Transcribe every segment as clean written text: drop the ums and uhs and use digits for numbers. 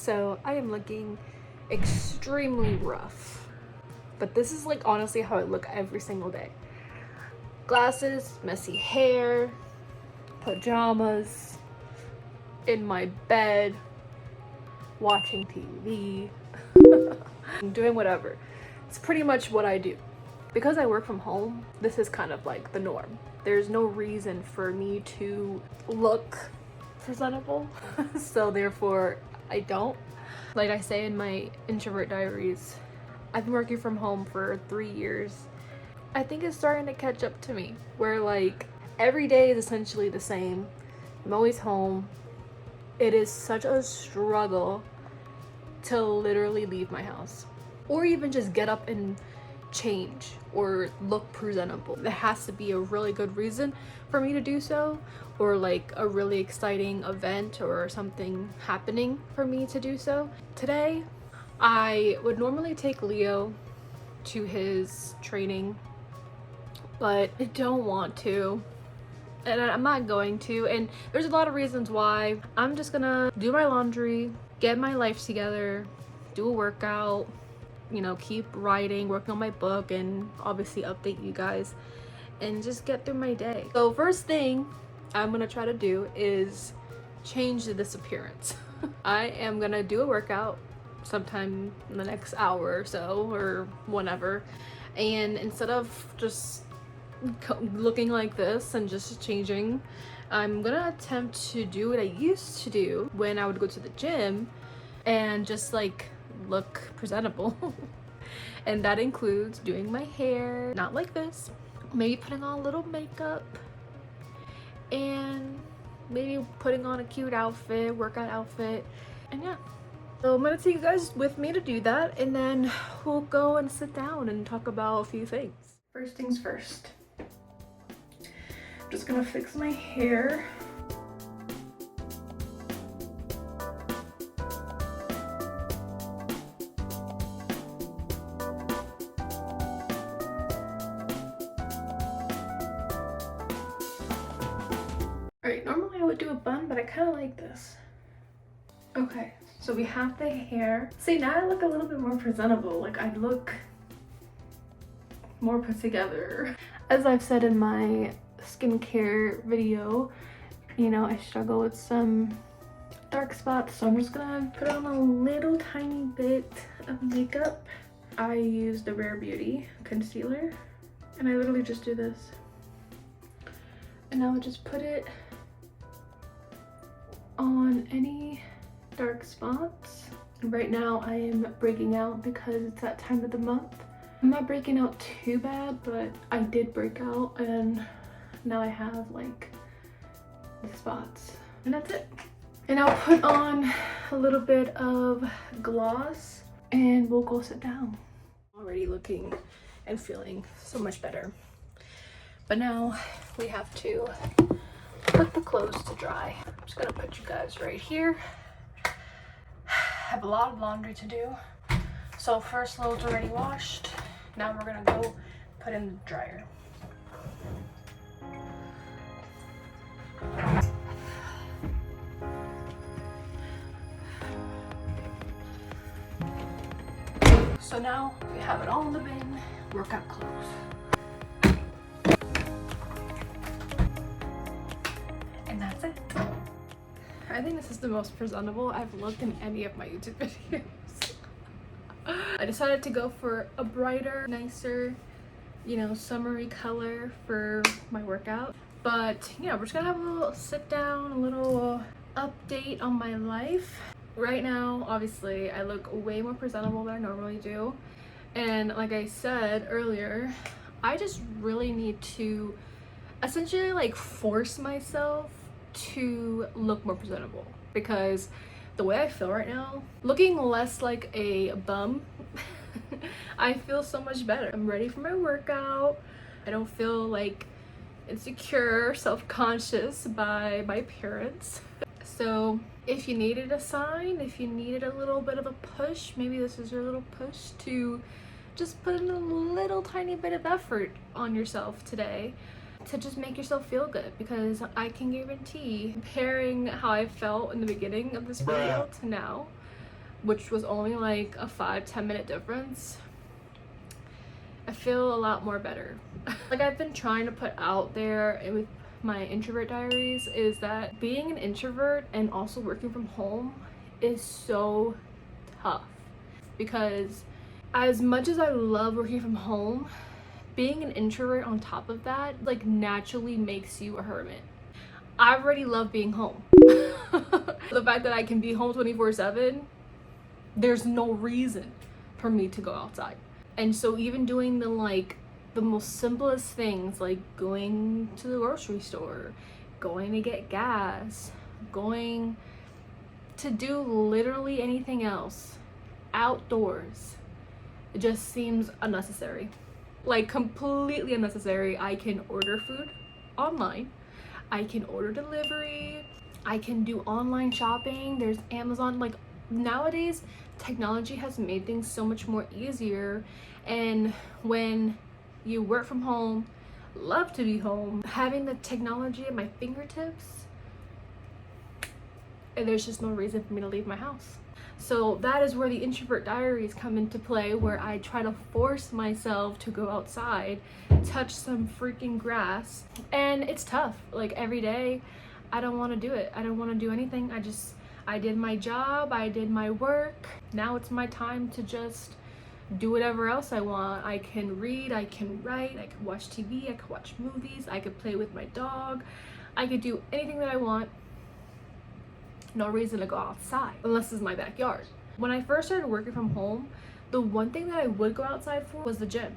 So I am looking extremely rough, but this is like honestly how I look every single day. Glasses, messy hair, pajamas, in my bed, watching TV, doing whatever. It's pretty much what I do. Because I work from home, this is kind of like the norm. There's no reason for me to look presentable, so therefore I don't. Like I say in my introvert diaries, I've been working from home for 3 years. I think it's starting to catch up to me, where like every day is essentially the same. I'm always home. It is such a struggle to literally leave my house, or even just get up and change or look presentable. There has to be a really good reason for me to do so, or like a really exciting event or something happening for me to do so. Today, I would normally take Leo to his training, but I don't want to, and I'm not going to, and there's a lot of reasons why. I'm just gonna do my laundry, get my life together, do a workout, you know, keep writing, working on my book, and obviously update you guys and just get through my day. So first thing I'm gonna try to do is change this appearance. I am gonna do a workout sometime in the next hour or so, or whenever, and instead of just looking like this and just changing, I'm gonna attempt to do what I used to do when I would go to the gym and just like look presentable. And that includes doing my hair not like this, maybe putting on a little makeup, and maybe putting on a cute outfit, workout outfit, and yeah. So I'm gonna take you guys with me to do that, and then we'll go and sit down and talk about a few things. First things first, I'm just gonna fix my hair. Alright, normally I would do a bun, but I kind of like this. Okay, so we have the hair. See, now I look a little bit more presentable. Like, I look more put together. As I've said in my skincare video, you know, I struggle with some dark spots, so I'm just gonna put on a little tiny bit of makeup. I use the Rare Beauty concealer, and I literally just do this. And I would just put it on any dark spots. Right now I am breaking out because it's that time of the month. I'm not breaking out too bad, but I did break out, and now I have like the spots, and that's it. And I'll put on a little bit of gloss and we'll go sit down. Already looking and feeling so much better, but now we have to put the clothes to dry. I'm just gonna put you guys right here. I have a lot of laundry to do. So first load's already washed. Now we're gonna go put in the dryer. So now we have it all in the bin, workout clothes. And that's it. I think this is the most presentable I've looked in any of my YouTube videos. I decided to go for a brighter, nicer, you know, summery color for my workout. But yeah, we're just gonna have a little sit down, a little update on my life. Right now, obviously, I look way more presentable than I normally do. And like I said earlier, I just really need to essentially like force myself to look more presentable, because the way I feel right now, looking less like a bum, I feel so much better. I'm ready for my workout. I don't feel like insecure, self-conscious by my appearance. So if you needed a sign, if you needed a little bit of a push, maybe this is your little push to just put in a little tiny bit of effort on yourself today to just make yourself feel good, because I can guarantee, comparing how I felt in the beginning of this video to now, which was only like a 5-10 minute difference, I feel a lot more better. Like I've been trying to put out there with my introvert diaries is that being an introvert and also working from home is so tough, because as much as I love working from home, being an introvert on top of that like naturally makes you a hermit. I already love being home. The fact that I can be home 24/7, there's no reason for me to go outside. And so even doing the most simplest things, like going to the grocery store, going to get gas, going to do literally anything else outdoors, it just seems unnecessary. Like completely unnecessary. I can order food online, I can order delivery, I can do online shopping, there's Amazon. Like nowadays technology has made things so much more easier, and when you work from home, love to be home, having the technology at my fingertips, and there's just no reason for me to leave my house. So that is where the introvert diaries come into play, where I try to force myself to go outside, touch some freaking grass, and it's tough. Like every day I don't want to do it. I don't want to do anything. I did my job, I did my work. Now it's my time to just do whatever else I want. I can read, I can write, I can watch TV, I can watch movies, I could play with my dog, I could do anything that I want. No reason to go outside unless it's my backyard. When I first started working from home, the one thing that I would go outside for was the gym.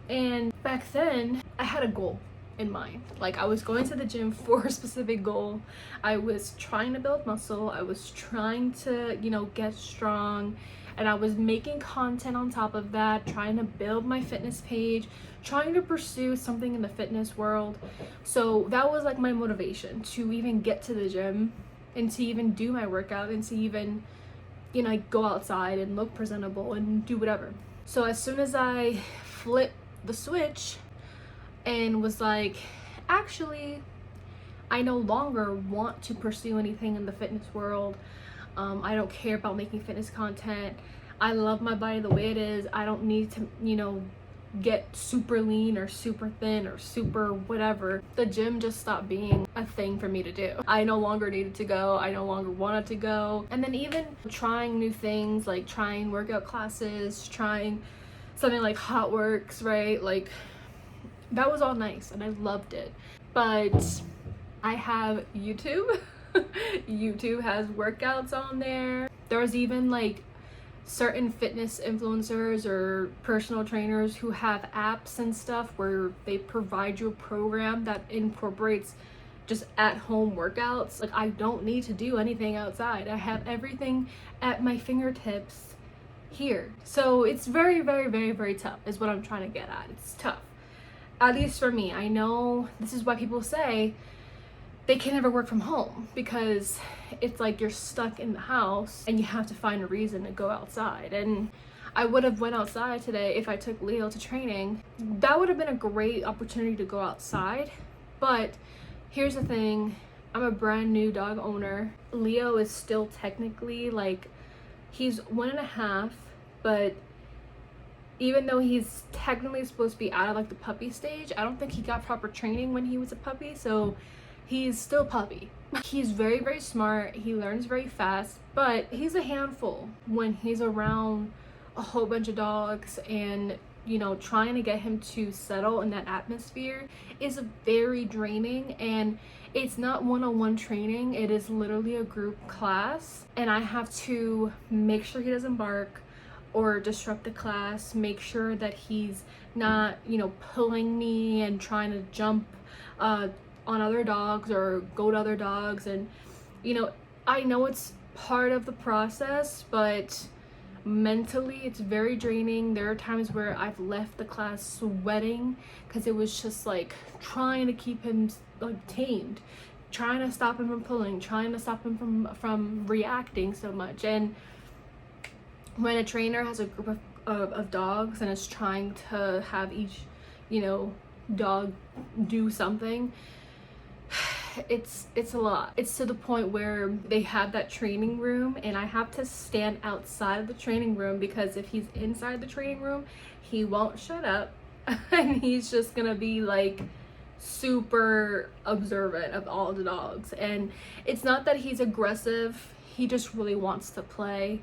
And back then I had a goal in mind. Like I was going to the gym for a specific goal. I was trying to build muscle, I was trying to, you know, get strong, and I was making content on top of that, trying to build my fitness page, trying to pursue something in the fitness world. So that was like my motivation to even get to the gym and to even do my workout and to even, you know, go outside and look presentable and do whatever. So as soon as I flipped the switch and was like, actually, I no longer want to pursue anything in the fitness world. I don't care about making fitness content. I love my body the way it is. I don't need to, you know, get super lean or super thin or super whatever. The gym just stopped being a thing for me to do. I no longer needed to go. I no longer wanted to go. And then even trying new things, like trying workout classes, trying something like Hot Works, right? Like that was all nice and I loved it. But I have YouTube. YouTube has workouts on there. There's even like certain fitness influencers or personal trainers who have apps and stuff where they provide you a program that incorporates just at-home workouts. Like I don't need to do anything outside. I have everything at my fingertips here. So it's very, very, very, very tough is what I'm trying to get at. It's tough. At least for me. I know this is why people say they can never work from home, because it's like you're stuck in the house and you have to find a reason to go outside. And I would have went outside today if I took Leo to training. That would have been a great opportunity to go outside. But here's the thing, I'm a brand new dog owner. Leo is still technically like, he's 1.5, but even though he's technically supposed to be out of like the puppy stage, I don't think he got proper training when he was a puppy. So he's still puppy. He's very, very smart. He learns very fast, but he's a handful when he's around a whole bunch of dogs, and you know, trying to get him to settle in that atmosphere is very draining. And it's not one-on-one training, it is literally a group class, and I have to make sure he doesn't bark or disrupt the class, make sure that he's not, you know, pulling me and trying to jump on other dogs or go to other dogs. And you know, I know it's part of the process, but mentally it's very draining. There are times where I've left the class sweating because it was just like trying to keep him like tamed, trying to stop him from pulling, trying to stop him from reacting so much. And when a trainer has a group of dogs and is trying to have each, you know, dog do something, it's a lot. It's to the point where they have that training room and I have to stand outside of the training room, because if he's inside the training room, he won't shut up and he's just gonna be like super observant of all the dogs. And it's not that he's aggressive, he just really wants to play,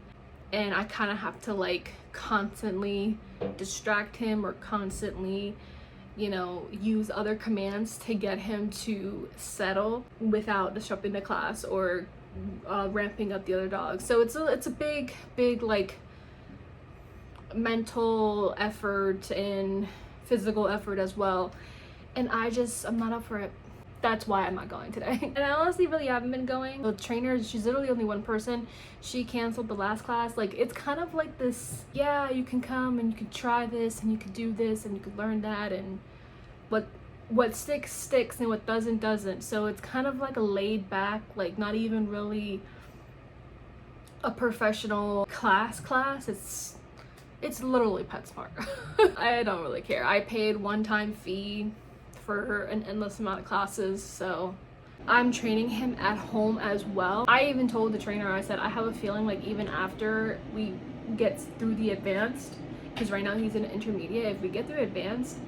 and I kind of have to like constantly distract him or constantly, you know, use other commands to get him to settle without disrupting the class or ramping up the other dogs. So it's a big like mental effort and physical effort as well, and I'm not up for it. That's why I'm not going today. And I honestly really haven't been going. The trainer, she's literally only one person. She canceled the last class. Like, it's kind of like this, yeah, you can come and you can try this and you can do this and you can learn that, and what sticks and what doesn't. So it's kind of like a laid back, like not even really a professional class. It's literally PetSmart. I don't really care. I paid one-time fee for an endless amount of classes, so I'm training him at home as well. I even told the trainer, I said, I have a feeling like even after we get through the advanced, because right now he's in intermediate, if we get through advanced,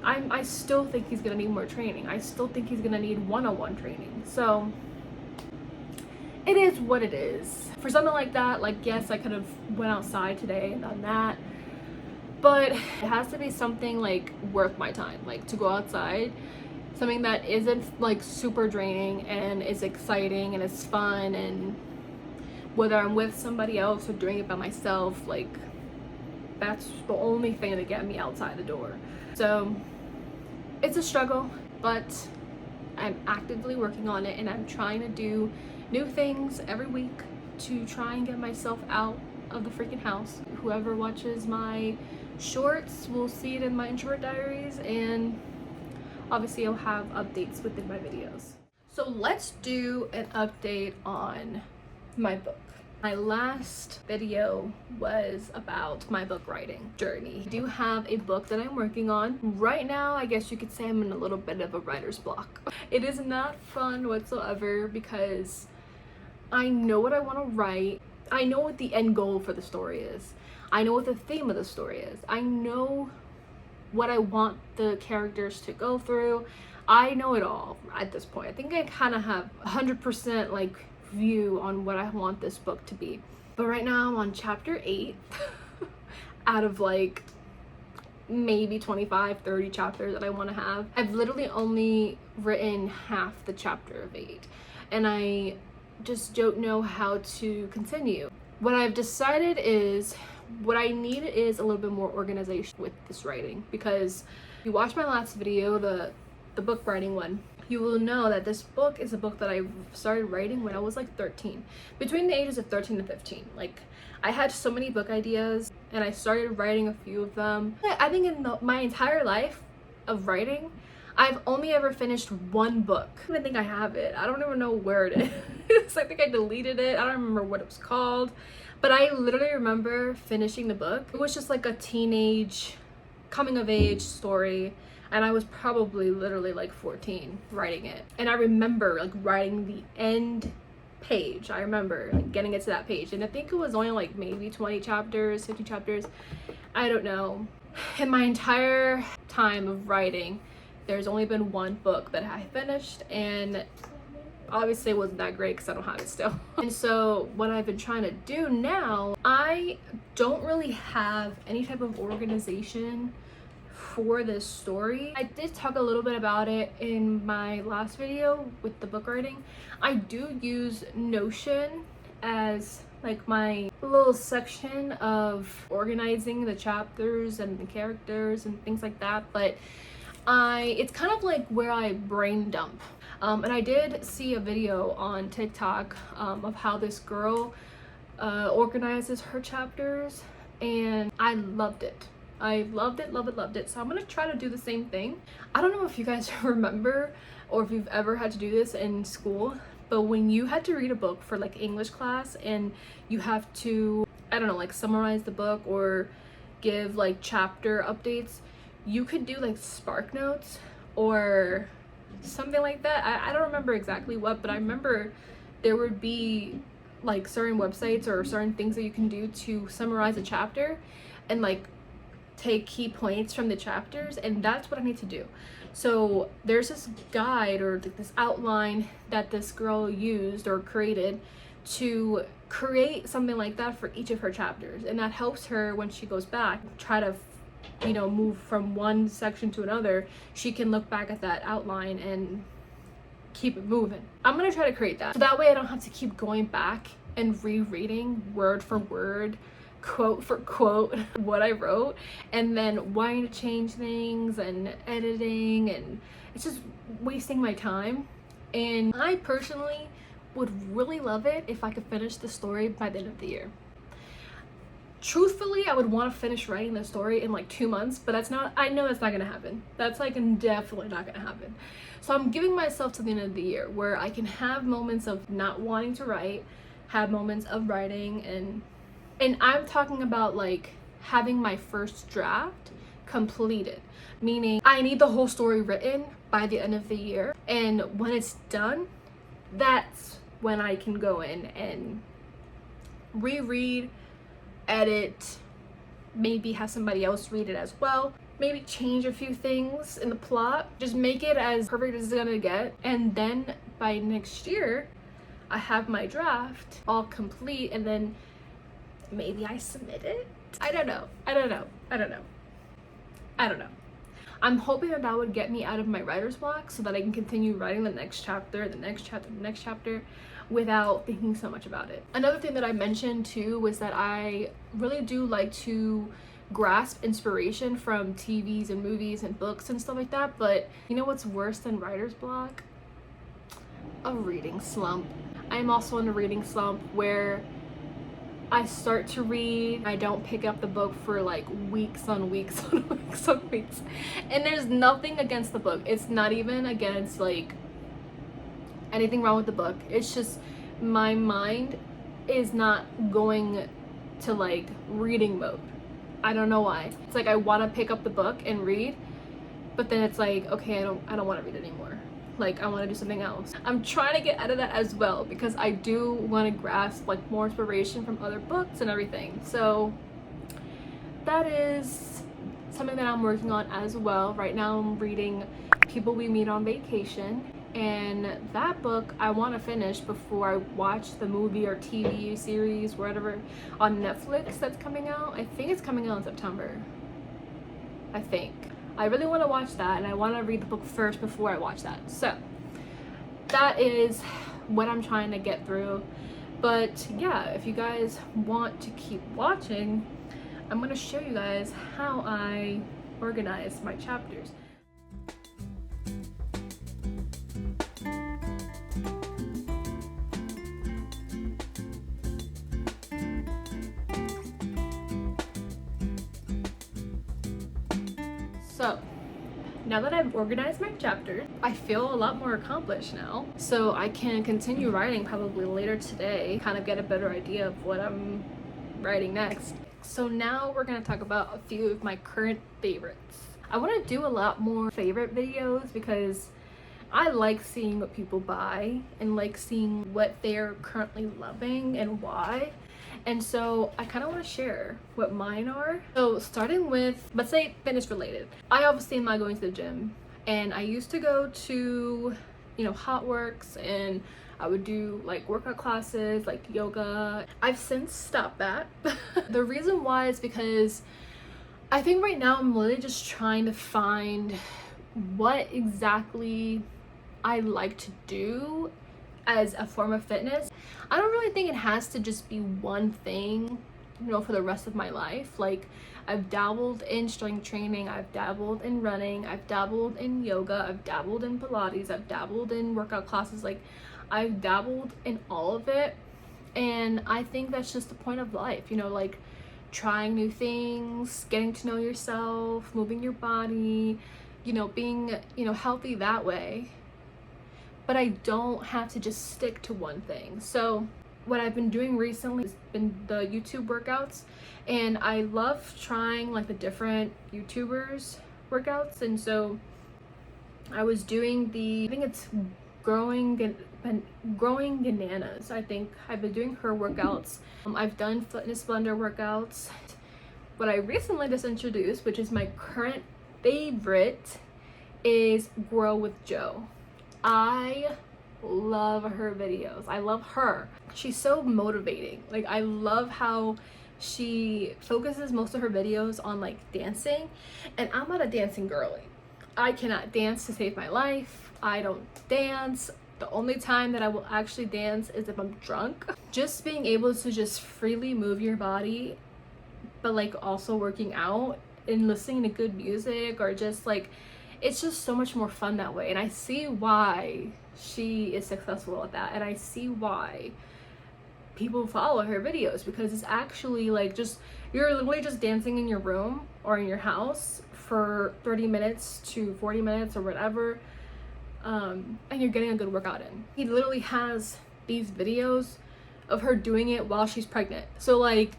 I still think he's gonna need more training. I still think he's gonna need one-on-one training. So it is what it is. For something like that, like, yes, I could have went outside today and done that, but it has to be something like worth my time, like to go outside, something that isn't like super draining and is exciting and is fun, and whether I'm with somebody else or doing it by myself, like that's the only thing to get me outside the door. So it's a struggle, but I'm actively working on it, and I'm trying to do new things every week to try and get myself out of the freaking house. Whoever watches my shorts will see it in my introvert diaries, and obviously I'll have updates within my videos. So let's do an update on my book. My last video was about my book writing journey. I do have a book that I'm working on. Right now, I guess you could say I'm in a little bit of a writer's block. It is not fun whatsoever because I know what I want to write. I know what the end goal for the story is. I know what the theme of the story is. I know what I want the characters to go through. I know it all at this point. I think I kind of have 100% like view on what I want this book to be. But right now I'm on chapter 8 out of like maybe 25-30 chapters that I want to have. I've literally only written half the chapter of 8, and I just don't know how to continue. What I've decided is what I need is a little bit more organization with this writing, because if you watch my last video, the book writing one, you will know that this book is a book that I started writing when I was like 13, between the ages of 13 and 15. Like, I had so many book ideas and I started writing a few of them. I think in my entire life of writing, I've only ever finished one book. I don't even think I have it. I don't even know where it is. I think I deleted it. I don't remember what it was called, but I literally remember finishing the book. It was just like a teenage coming of age story, and I was probably literally like 14 writing it. And I remember like writing the end page. I remember like getting it to that page, and I think it was only like maybe 20 chapters, 50 chapters, I don't know. In my entire time of writing, there's only been one book that I finished, and obviously it wasn't that great because I don't have it still. And so what I've been trying to do now, I don't really have any type of organization for this story. I did talk a little bit about it in my last video with the book writing. I do use Notion as like my little section of organizing the chapters and the characters and things like that, but it's kind of like where I brain dump. And I did see a video on TikTok of how this girl organizes her chapters, and I loved it. I loved it. So I'm gonna try to do the same thing. I don't know if you guys remember or if you've ever had to do this in school, but when you had to read a book for like English class and you have to, I don't know, like summarize the book or give like chapter updates, you could do like Spark Notes or something like that. I don't remember exactly what, but I remember there would be like certain websites or certain things that you can do to summarize a chapter and like take key points from the chapters, and that's what I need to do. So there's this guide or like this outline that this girl used or created to create something like that for each of her chapters, and that helps her when she goes back try to move from one section to another. She can look back at that outline and keep it moving. I'm gonna try to create that so that way I don't have to keep going back and rereading word for word, quote for quote what I wrote, and then wanting to change things and editing, and it's just wasting my time. And I personally would really love it if I could finish the story by the end of the year. Truthfully, I would want to finish writing the story in like 2 months, but I know that's not gonna happen. That's like definitely not gonna happen. So I'm giving myself to the end of the year where I can have moments of not wanting to write, have moments of writing, and I'm talking about like having my first draft completed, meaning I need the whole story written by the end of the year, and when it's done, that's when I can go in and reread, edit, maybe have somebody else read it as well, maybe change a few things in the plot, just make it as perfect as it's gonna get, and then by next year I have my draft all complete, and then maybe I submit it. I don't know. I'm hoping that would get me out of my writer's block so that I can continue writing the next chapter, without thinking so much about it. Another thing that I mentioned too was that I really do like to grasp inspiration from TVs and movies and books and stuff like that, but you know what's worse than writer's block? A reading slump. I am also in a reading slump where I start to read, I don't pick up the book for like weeks on weeks on weeks on weeks. And there's nothing against the book. It's not even against like anything wrong with the book. It's just my mind is not going to like reading mode. I don't know why. It's like I want to pick up the book and read, but then it's like, okay, I don't want to read anymore. Like I want to do something else. I'm trying to get out of that as well because I do want to grasp like more inspiration from other books and everything. So that is something that I'm working on as well. Right now I'm reading People We Meet on Vacation, and that book I want to finish before I watch the movie or TV series, whatever, on Netflix that's coming out. I think it's coming out in September. I think. I really want to watch that, and I want to read the book first before I watch that. So that is what I'm trying to get through. But yeah, if you guys want to keep watching, I'm going to show you guys how I organize my chapters. So now that I've organized my chapters, I feel a lot more accomplished now. So I can continue writing probably later today, kind of get a better idea of what I'm writing next. So now we're going to talk about a few of my current favorites. I want to do a lot more favorite videos because I like seeing what people buy and like seeing what they're currently loving and why. And so I kind of want to share what mine are. So starting with, let's say fitness related. I obviously am not going to the gym, and I used to go to, Hot Works, and I would do like workout classes, like yoga. I've since stopped that. The reason why is because I think right now I'm literally just trying to find what exactly I like to do as a form of fitness. I don't really think it has to just be one thing, for the rest of my life. Like I've dabbled in strength training, I've dabbled in running, I've dabbled in yoga, I've dabbled in Pilates, I've dabbled in workout classes. Like I've dabbled in all of it, and I think that's just the point of life, like trying new things, getting to know yourself, moving your body, being, healthy that way. But I don't have to just stick to one thing. So what I've been doing recently has been the YouTube workouts, and I love trying like the different YouTubers workouts. And so I was doing I think it's growing bananas. I think I've been doing her workouts. I've done Fitness Blender workouts. What I recently just introduced, which is my current favorite, is Grow with Joe. I love her videos. I love her. She's so motivating. Like, I love how she focuses most of her videos on like dancing, and I'm not a dancing girly. I cannot dance to save my life. I don't dance. The only time that I will actually dance is if I'm drunk. Just being able to just freely move your body, but like also working out and listening to good music, or just like, it's just so much more fun that way. And I see why she is successful at that, and I see why people follow her videos, because it's actually like, just, you're literally just dancing in your room or in your house for 30 minutes to 40 minutes or whatever, and you're getting a good workout in. He literally has these videos of her doing it while she's pregnant. So like,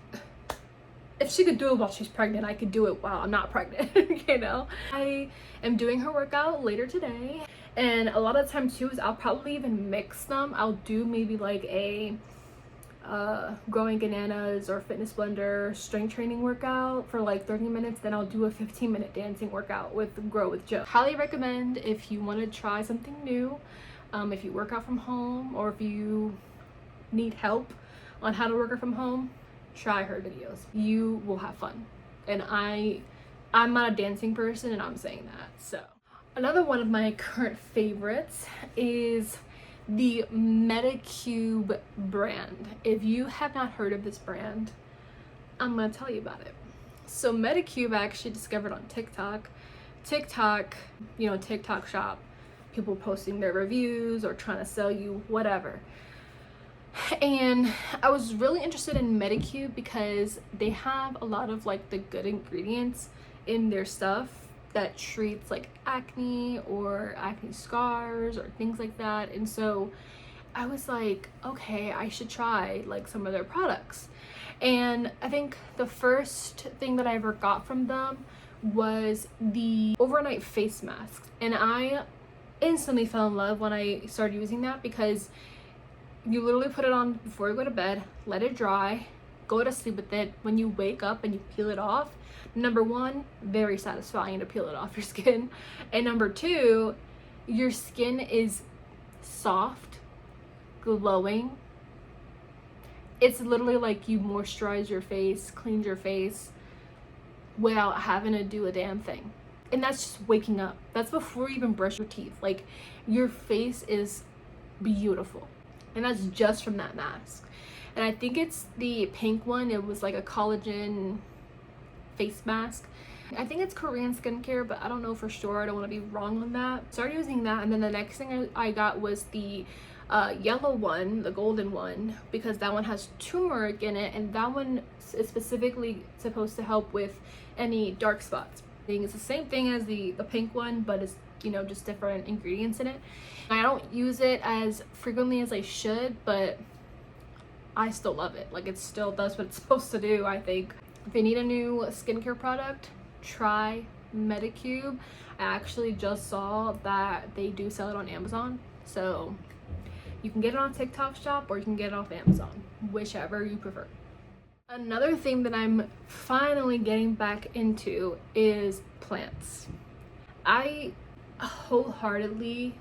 if she could do it while she's pregnant, I could do it while I'm not pregnant. You know, I am doing her workout later today, and a lot of time too is I'll probably even mix them. I'll do maybe like a Growing Bananas or Fitness Blender strength training workout for like 30 minutes, then I'll do a 15-minute dancing workout with Grow with Joe. Highly recommend if you want to try something new, if you work out from home, or if you need help on how to work out from home, try her videos. You will have fun. And I'm not a dancing person, and I'm saying that. So another one of my current favorites is the Medicube brand. If you have not heard of this brand, I'm gonna tell you about it. So Medicube I actually discovered on TikTok, you know, TikTok shop, people posting their reviews or trying to sell you whatever. And I was really interested in Medicube because they have a lot of like the good ingredients in their stuff that treats like acne or acne scars or things like that. And so I was like, okay, I should try like some of their products. And I think the first thing that I ever got from them was the overnight face mask, and I instantly fell in love when I started using that, because you literally put it on before you go to bed, let it dry, go to sleep with it. When you wake up and you peel it off, number one, very satisfying to peel it off your skin, and number two, your skin is soft, glowing. It's literally like you moisturize your face, cleanse your face without having to do a damn thing. And that's just waking up. That's before you even brush your teeth. Like, your face is beautiful, and that's just from that mask. And I think it's the pink one. It was like a collagen face mask. I think it's Korean skincare, but I don't know for sure. I don't want to be wrong on that. Started using that, and then the next thing I got was the yellow one, the golden one, because that one has turmeric in it, and that one is specifically supposed to help with any dark spots. I think it's the same thing as the pink one, but it's, you know, just different ingredients in it. I don't use it as frequently as I should, but I still love it. Like, it still does what it's supposed to do, I think. If you need a new skincare product, try Medicube. I actually just saw that they do sell it on Amazon, so you can get it on TikTok shop or you can get it off Amazon, whichever you prefer. Another thing that I'm finally getting back into is plants. I wholeheartedly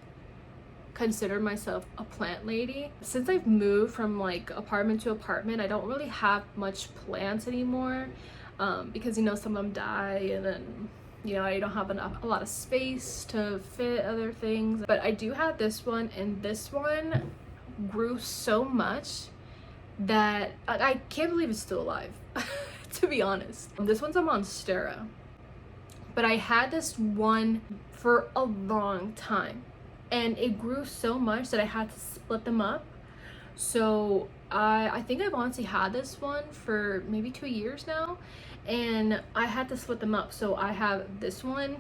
consider myself a plant lady. Since I've moved from like apartment to apartment, I don't really have much plants anymore, because, you know, some of them die, and then, you know, I don't have a lot of space to fit other things. But I do have this one, and this one grew so much that I can't believe it's still alive. To be honest, this one's a monstera, but I had this one for a long time, and it grew so much that I had to split them up. So I think I've honestly had this one for maybe 2 years now, and I had to split them up. So I have this one,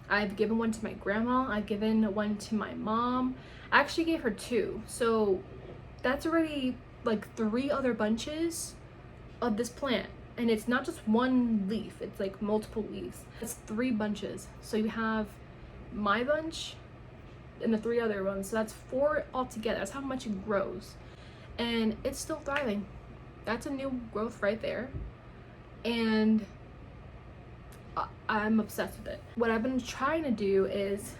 I've given one to my grandma, I've given one to my mom. I actually gave her 2, so that's already like 3 other bunches of this plant. And it's not just one leaf, it's like multiple leaves. It's 3 bunches. So you have my bunch, and the 3 other ones, so that's 4 altogether. That's how much it grows, and it's still thriving. That's a new growth right there, and I'm obsessed with it. What I've been trying to do is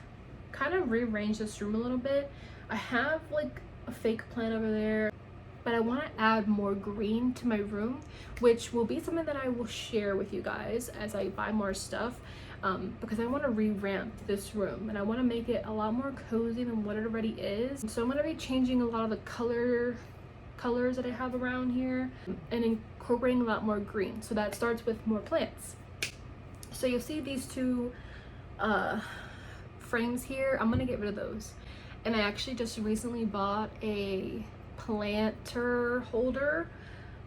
kind of rearrange this room a little bit. I have like a fake plant over there, but I want to add more green to my room, which will be something that I will share with you guys as I buy more stuff, because I want to revamp this room and I want to make it a lot more cozy than what it already is. So I'm going to be changing a lot of the colors that I have around here and incorporating a lot more green. So that starts with more plants. So you'll see these 2 frames here. I'm gonna get rid of those, and I actually just recently bought a planter holder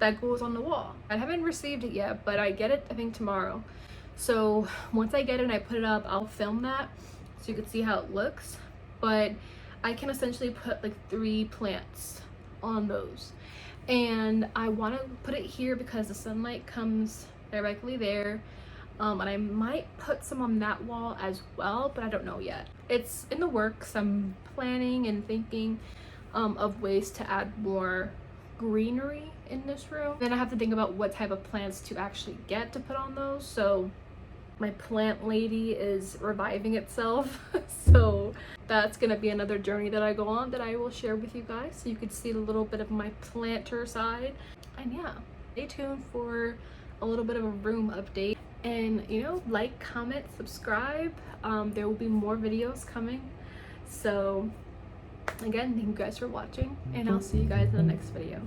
that goes on the wall. I haven't received it yet, but I get it I think tomorrow. So once I get it and I put it up, I'll film that so you can see how it looks. But I can essentially put like 3 plants on those, and I want to put it here because the sunlight comes directly there. And I might put some on that wall as well, but I don't know yet. It's in the works. I'm planning and thinking of ways to add more greenery in this room. Then I have to think about what type of plants to actually get to put on those. So my plant lady is reviving itself. So that's gonna be another journey that I go on that I will share with you guys, so you could see a little bit of my planter side. And yeah, stay tuned for a little bit of a room update. And you know, like, comment, subscribe. There will be more videos coming. So again, thank you guys for watching, and I'll see you guys in the next video.